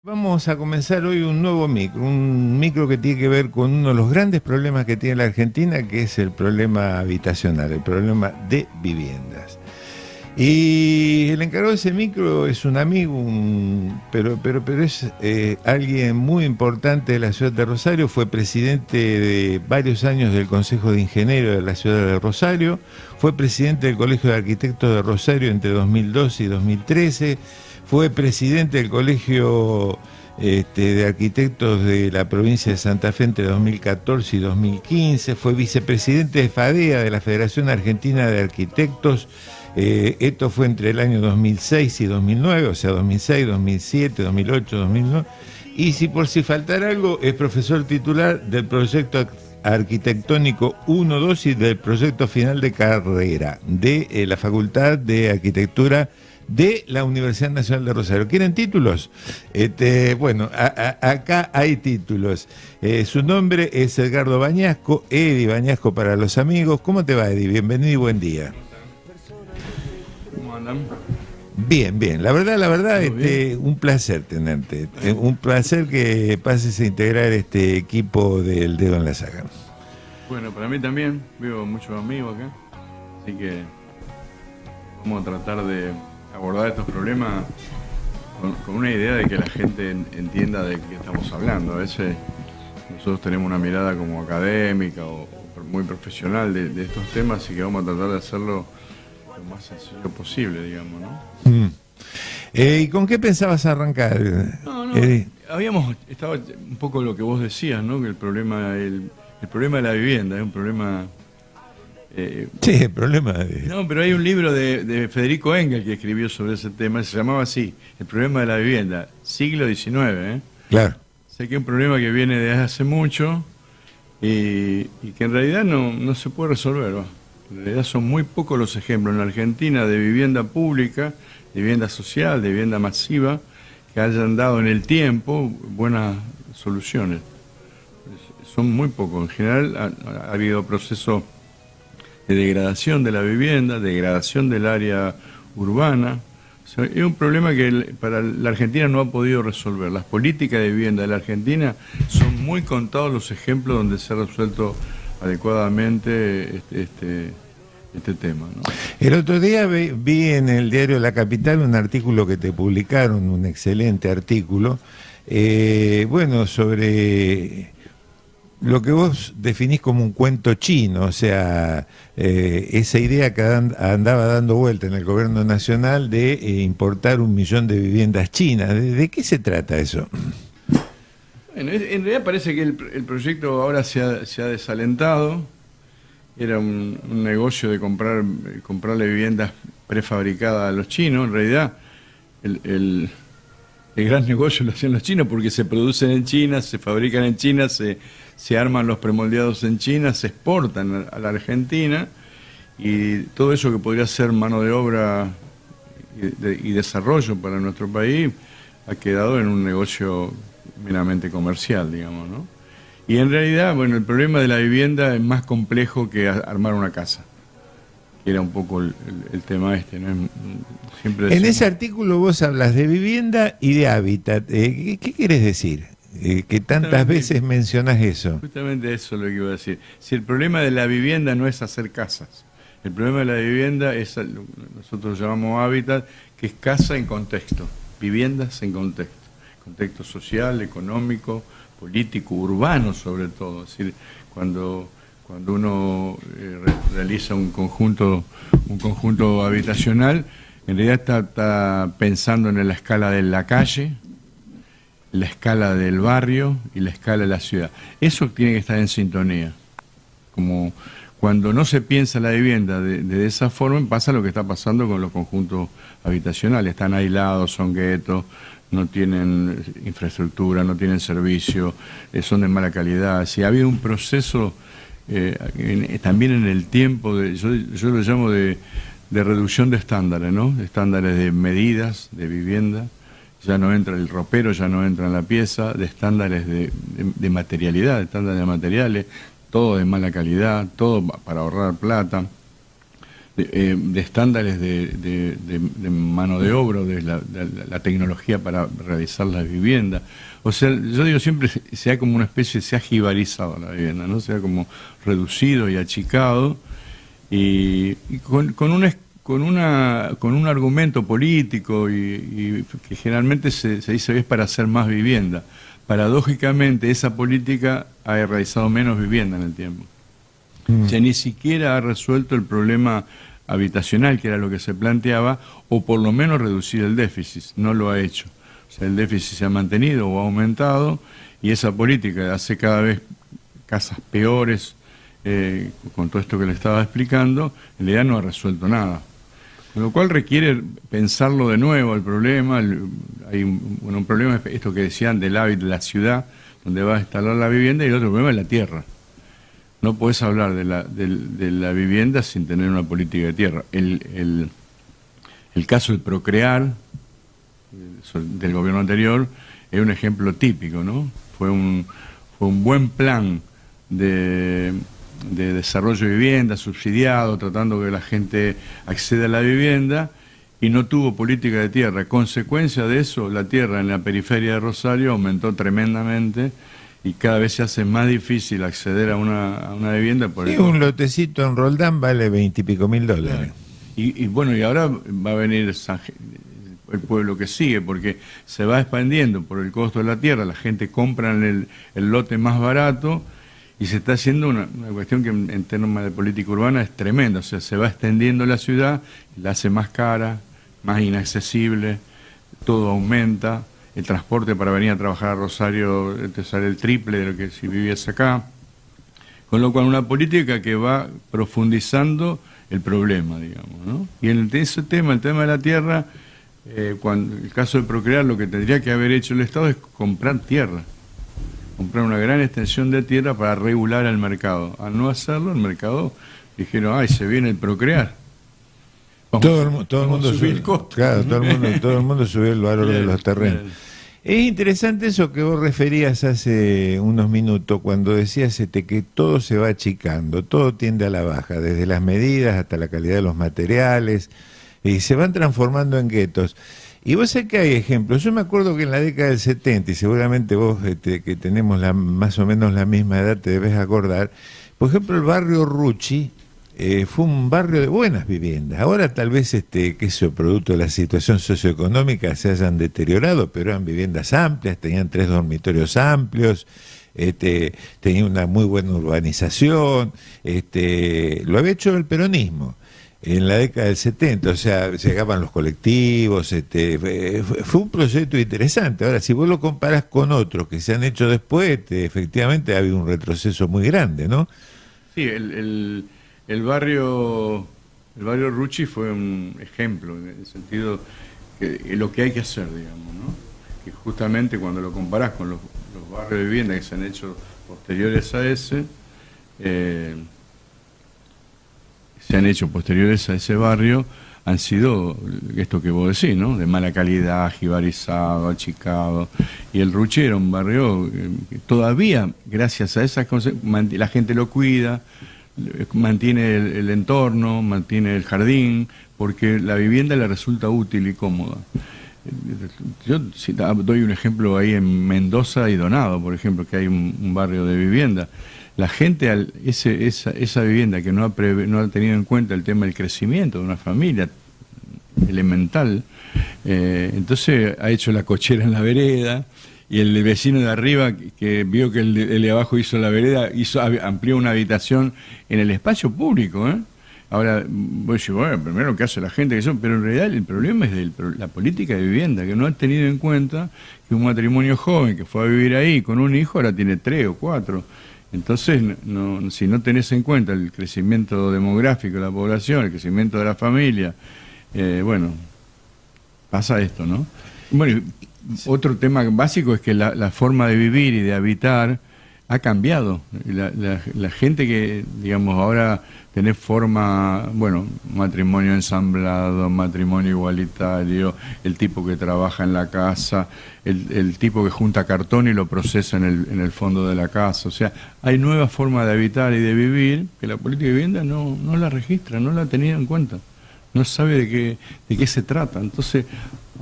Vamos a comenzar hoy un micro que tiene que ver con uno de los grandes problemas que tiene la Argentina, que es el problema habitacional, el problema de viviendas. Y el encargado de ese micro es un amigo, pero es alguien muy importante de la ciudad de Rosario, fue presidente de varios años del Consejo de Ingenieros de la ciudad de Rosario, fue presidente del Colegio de Arquitectos de Rosario entre 2012 y 2013, fue presidente del Colegio de Arquitectos de la provincia de Santa Fe entre 2014 y 2015, fue vicepresidente de FADEA, de la Federación Argentina de Arquitectos. Esto fue entre el año 2006 y 2009, o sea, 2006, 2007, 2008, 2009. Y si faltara algo, es profesor titular del proyecto arquitectónico 1, 2 y del proyecto final de carrera de la Facultad de Arquitectura de la Universidad Nacional de Rosario. ¿Quieren títulos? Bueno, acá hay títulos. Su nombre es Edgardo Bañasco, Edi Bañasco para los amigos. ¿Cómo te va, Edi? Bienvenido y buen día. ¿Cómo andan? Bien, bien. La verdad, un placer tenerte. Un placer que pases a integrar este equipo del Dedo en la Llaga. Bueno, para mí también. Veo muchos amigos acá. Así que vamos a tratar de abordar estos problemas con una idea de que la gente entienda de qué estamos hablando. A veces nosotros tenemos una mirada como académica o muy profesional de estos temas, así que vamos a tratar de hacerlo lo más sencillo posible, digamos, ¿no? ¿Y con qué pensabas arrancar? No, habíamos estado un poco lo que vos decías, ¿no? Que el problema de la vivienda es un problema... sí, el problema de... No, pero hay un libro de Federico Engel que escribió sobre ese tema, se llamaba así, El problema de la vivienda, siglo XIX, ¿eh? Claro. Sé que es un problema que viene desde hace mucho y que en realidad no se puede resolver, ¿va? En realidad son muy pocos los ejemplos en la Argentina de vivienda pública, de vivienda social, de vivienda masiva, que hayan dado en el tiempo buenas soluciones. Son muy pocos. En general ha habido procesos de degradación de la vivienda, degradación del área urbana. O sea, es un problema que para la Argentina no ha podido resolver. Las políticas de vivienda de la Argentina son muy contados los ejemplos donde se ha resuelto adecuadamente este tema, ¿no? El otro día vi en el diario La Capital un artículo que te publicaron, un excelente artículo, sobre lo que vos definís como un cuento chino, o sea, esa idea que andaba dando vuelta en el gobierno nacional de importar 1 millón de viviendas chinas. ¿De qué se trata eso? Bueno, en realidad parece que el proyecto ahora se ha desalentado. Era un negocio de comprarle viviendas prefabricadas a los chinos. En realidad el gran negocio lo hacían los chinos porque se producen en China, se fabrican en China, se arman los premoldeados en China, se exportan a la Argentina, y todo eso que podría ser mano de obra y desarrollo para nuestro país ha quedado en un negocio meramente comercial, digamos, ¿no? Y en realidad, bueno, el problema de la vivienda es más complejo que armar una casa, que era un poco el tema ¿no? Siempre en ese artículo vos hablas de vivienda y de hábitat. ¿Qué querés decir? Que tantas veces mencionás eso. Justamente eso es lo que iba a decir. Si el problema de la vivienda no es hacer casas, el problema de la vivienda es, nosotros lo llamamos hábitat, que es casa en contexto, viviendas en contexto. Contexto social, económico, político, urbano sobre todo. Es decir, cuando uno realiza un conjunto habitacional, en realidad está pensando en la escala de la calle, la escala del barrio y la escala de la ciudad. Eso tiene que estar en sintonía. Como cuando no se piensa la vivienda de esa forma, pasa lo que está pasando con los conjuntos habitacionales. Están aislados, son guetos, no tienen infraestructura, no tienen servicio, son de mala calidad. Si ha habido un proceso también en el tiempo, yo lo llamo de reducción de estándares, ¿no? Estándares de medidas de vivienda, ya no entra el ropero, ya no entra en la pieza, de estándares de materialidad, de estándares de materiales, todo de mala calidad, todo para ahorrar plata. de estándares de mano de obra, de la tecnología para realizar las viviendas. O sea, yo digo siempre, se ha como una especie, se ha jibarizado la vivienda, ¿no? Se ha como reducido y achicado, y con un argumento político y que generalmente se dice es para hacer más vivienda. Paradójicamente, esa política ha realizado menos vivienda en el tiempo. O sea, ni siquiera ha resuelto el problema habitacional, que era lo que se planteaba, o por lo menos reducir el déficit. No lo ha hecho. O sea, el déficit se ha mantenido o ha aumentado, y esa política hace cada vez casas peores, con todo esto que le estaba explicando, en realidad no ha resuelto nada. Con lo cual requiere pensarlo de nuevo el problema. Hay un problema, esto que decían del hábito de la ciudad, donde va a instalar la vivienda, y el otro problema es la tierra. No podés hablar de la vivienda sin tener una política de tierra. El caso del Procrear, del gobierno anterior, es un ejemplo típico, ¿no? Fue un buen plan de desarrollo de vivienda, subsidiado, tratando que la gente acceda a la vivienda, y no tuvo política de tierra. Consecuencia de eso, la tierra en la periferia de Rosario aumentó tremendamente, y cada vez se hace más difícil acceder a una vivienda. Sí, un lotecito en Roldán vale $20 y pico mil. Y bueno, y ahora va a venir el pueblo que sigue, porque se va expandiendo por el costo de la tierra, la gente compra el lote más barato, y se está haciendo una cuestión que en términos de política urbana es tremenda. O sea, se va extendiendo la ciudad, la hace más cara, más inaccesible, todo aumenta. El transporte para venir a trabajar a Rosario te sale el triple de lo que si vivías acá. Con lo cual, una política que va profundizando el problema, digamos, ¿no? Y en ese tema, el tema de la tierra, cuando el caso de Procrear, lo que tendría que haber hecho el Estado es comprar tierra, comprar una gran extensión de tierra para regular el mercado. Al no hacerlo, el mercado dijeron, ay, se viene el Procrear. Todo el mundo subió el costo. Claro, todo el mundo subió el valor de los terrenos. Es interesante eso que vos referías hace unos minutos, cuando decías que todo se va achicando, todo tiende a la baja, desde las medidas hasta la calidad de los materiales, y se van transformando en guetos. Y vos sabés que hay ejemplos. Yo me acuerdo que en la década del 70, y seguramente vos que tenemos más o menos la misma edad te debes acordar, por ejemplo el barrio Rucci fue un barrio de buenas viviendas. Ahora tal vez que eso, producto de la situación socioeconómica, se hayan deteriorado, pero eran viviendas amplias, tenían 3 dormitorios amplios, tenían una muy buena urbanización, lo había hecho el peronismo en la década del 70, o sea, llegaban los colectivos, fue un proyecto interesante. Ahora, si vos lo comparás con otros que se han hecho después, efectivamente ha habido un retroceso muy grande, ¿no? Sí, el barrio Rucci fue un ejemplo, en el sentido que lo que hay que hacer, digamos, ¿no? Que justamente cuando lo comparás con los barrios de vivienda que se han hecho posteriores a ese, barrio, han sido esto que vos decís, ¿no? De mala calidad, jibarizado, achicado. Y el Rucci era un barrio que todavía, gracias a esas cosas, la gente lo cuida, mantiene el entorno, mantiene el jardín, porque la vivienda le resulta útil y cómoda. Yo doy un ejemplo ahí en Mendoza y Donado, por ejemplo, que hay un barrio de vivienda. La gente, esa vivienda que no ha tenido en cuenta el tema del crecimiento de una familia elemental, entonces ha hecho la cochera en la vereda, y el vecino de arriba, que vio que el de abajo hizo la vereda, amplió una habitación en el espacio público, ¿eh? Ahora, voy a decir, bueno, primero que hace la gente, pero en realidad el problema es de la política de vivienda, que no han tenido en cuenta que un matrimonio joven que fue a vivir ahí con un hijo ahora tiene 3 o 4. Entonces, si no tenés en cuenta el crecimiento demográfico de la población, el crecimiento de la familia, bueno, pasa esto, ¿no? Bueno, otro tema básico es que la forma de vivir y de habitar ha cambiado. La gente que, digamos, ahora tenés forma, bueno, matrimonio ensamblado, matrimonio igualitario, el tipo que trabaja en la casa, el tipo que junta cartón y lo procesa en el fondo de la casa. O sea, hay nuevas formas de habitar y de vivir que la política de vivienda no la registra, no la ha tenido en cuenta. No sabe de qué se trata. Entonces,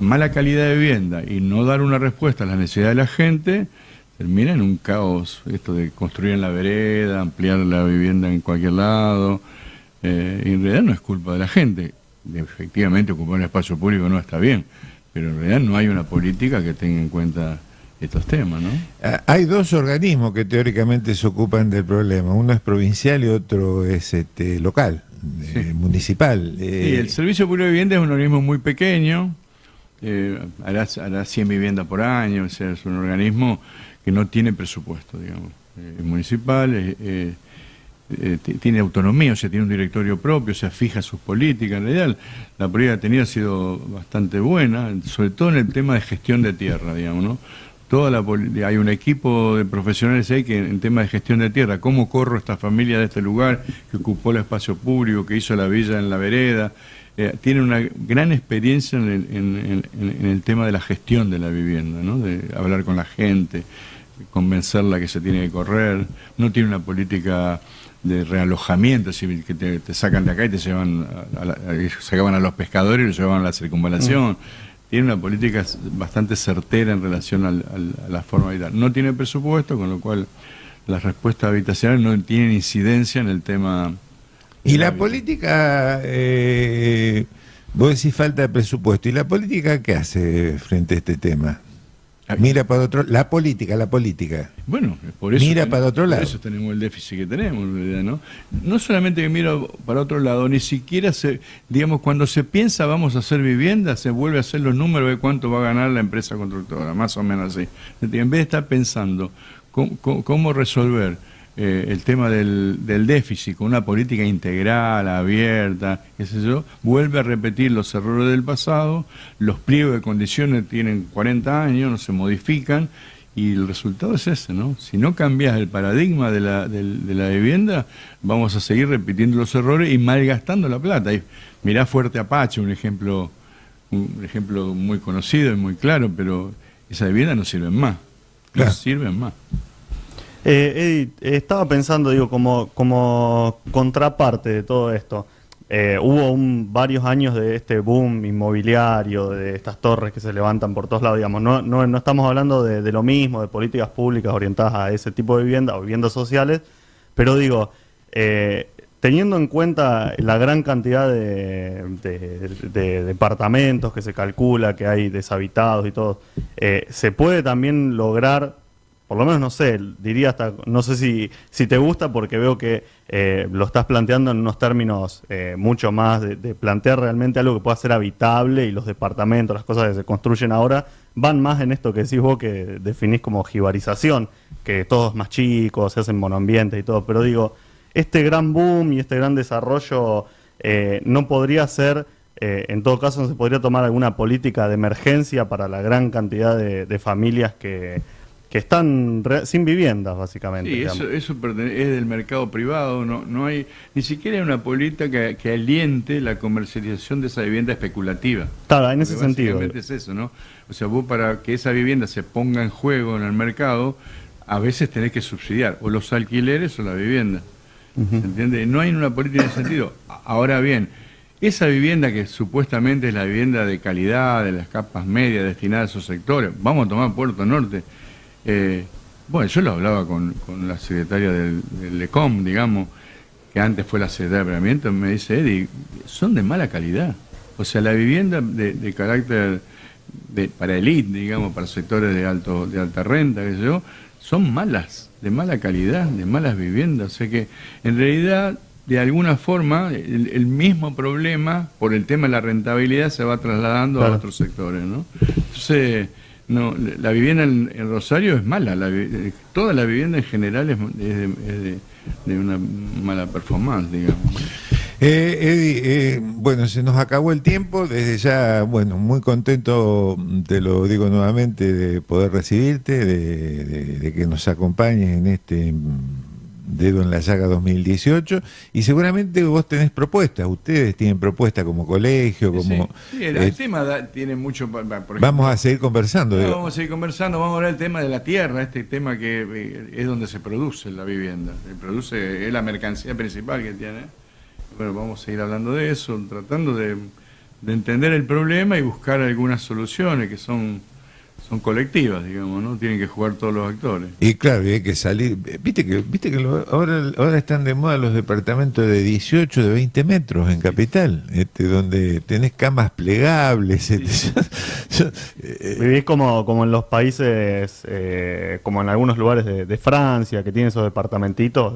mala calidad de vivienda y no dar una respuesta a las necesidades de la gente termina en un caos, esto de construir en la vereda, ampliar la vivienda en cualquier lado, y en realidad no es culpa de la gente. Efectivamente, ocupar un espacio público no está bien, pero en realidad no hay una política que tenga en cuenta estos temas, ¿no? Hay dos organismos que teóricamente se ocupan del problema, uno es provincial y otro es local, Sí. municipal. Sí, el Servicio Público de Vivienda es un organismo muy pequeño, hará 100 viviendas por año, o sea, es un organismo que no tiene presupuesto, digamos. Es municipal, tiene autonomía, o sea, tiene un directorio propio, o sea, fija sus políticas. En realidad, la política que ha tenido ha sido bastante buena, sobre todo en el tema de gestión de tierra, digamos, ¿no? Hay un equipo de profesionales ahí que en tema de gestión de tierra, cómo corro esta familia de este lugar, que ocupó el espacio público, que hizo la villa en la vereda, tiene una gran experiencia en el tema de la gestión de la vivienda, ¿no? De hablar con la gente, convencerla que se tiene que correr, no tiene una política de realojamiento, es decir, que te sacan de acá y te llevan sacaban a los pescadores y los llevaban a la circunvalación. Tiene una política bastante certera en relación a la forma de habitar. No tiene presupuesto, con lo cual las respuestas habitacionales no tienen incidencia en el tema. Y la política, vos decís falta de presupuesto, ¿y la política qué hace frente a este tema? Mira para otro, la política. Bueno, por eso mira para otro lado. Por eso tenemos el déficit que tenemos, en realidad, ¿no? No solamente que mira para otro lado, ni siquiera digamos, cuando se piensa vamos a hacer vivienda, se vuelve a hacer los números de cuánto va a ganar la empresa constructora, más o menos así. En vez de estar pensando cómo resolver el tema del déficit con una política integral, abierta, qué sé yo, vuelve a repetir los errores del pasado, los pliegos de condiciones tienen 40 años, no se modifican, y el resultado es ese, ¿no? Si no cambias el paradigma de la vivienda, vamos a seguir repitiendo los errores y malgastando la plata. Y mirá Fuerte Apache, un ejemplo muy conocido y muy claro, pero esas viviendas no sirven más, Claro. no sirven más. Eddie, estaba pensando, digo, como contraparte de todo esto, hubo varios años de este boom inmobiliario, de estas torres que se levantan por todos lados, digamos, no estamos hablando de lo mismo, de políticas públicas orientadas a ese tipo de vivienda o viviendas sociales, pero digo, teniendo en cuenta la gran cantidad de departamentos que se calcula que hay deshabitados y todo, se puede también lograr, por lo menos no sé, diría hasta, no sé si te gusta, porque veo que lo estás planteando en unos términos mucho más de plantear realmente algo que pueda ser habitable, y los departamentos, las cosas que se construyen ahora, van más en esto que decís vos, que definís como jibarización, que todo es más chico, se hacen monoambientes y todo, pero digo, este gran boom y este gran desarrollo no podría ser, en todo caso no se podría tomar alguna política de emergencia para la gran cantidad de familias que están sin viviendas, básicamente. Sí, eso es del mercado privado, no hay ni siquiera una política que aliente la comercialización de esa vivienda especulativa. Claro, en ese Porque sentido. básicamente es eso, ¿no? O sea, vos para que esa vivienda se ponga en juego en el mercado, a veces tenés que subsidiar o los alquileres o la vivienda. ¿Se entiende? No hay una política en ese sentido. Ahora bien, esa vivienda que supuestamente es la vivienda de calidad, de las capas medias destinadas a esos sectores, vamos a tomar Puerto Norte. Bueno, yo lo hablaba con la secretaria del LECOM, digamos, que antes fue la secretaria de planeamiento, me dice, Eddie, son de mala calidad. O sea, la vivienda de carácter para élite, digamos, para sectores de alta renta, qué sé yo, son malas, de mala calidad, de malas viviendas. O sea que, en realidad, de alguna forma, el mismo problema, por el tema de la rentabilidad, se va trasladando a otros sectores, ¿no? Entonces, no, la vivienda en Rosario es mala, toda la vivienda en general es de una mala performance, digamos. Eddie, bueno, se nos acabó el tiempo, desde ya, bueno, muy contento, te lo digo nuevamente, de poder recibirte, de que nos acompañes en este Dedo en la Llaga 2018, y seguramente vos tenés propuestas, ustedes tienen propuestas como colegio, como... Sí, el tema tiene mucho, por ejemplo, vamos a seguir conversando. Vamos a seguir conversando, vamos a hablar del tema de la tierra, este tema que es donde se produce la vivienda, es la mercancía principal que tiene. Bueno, vamos a seguir hablando de eso, tratando de entender el problema y buscar algunas soluciones que son colectivas, digamos, ¿no? Tienen que jugar todos los actores. Y claro, y hay que salir. Viste que ahora están de moda los departamentos de 18, de 20 metros en Capital, donde tenés camas plegables. Vivís como en los países, como en algunos lugares de Francia, que tienen esos departamentitos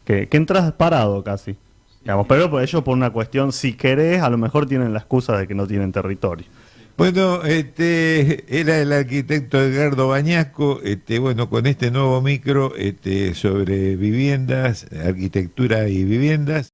que entras parado casi. Digamos, pero por ellos, por una cuestión, si querés, a lo mejor tienen la excusa de que no tienen territorio. Bueno, era el arquitecto Edgardo Bañasco, bueno, con este nuevo micro sobre viviendas, arquitectura y viviendas.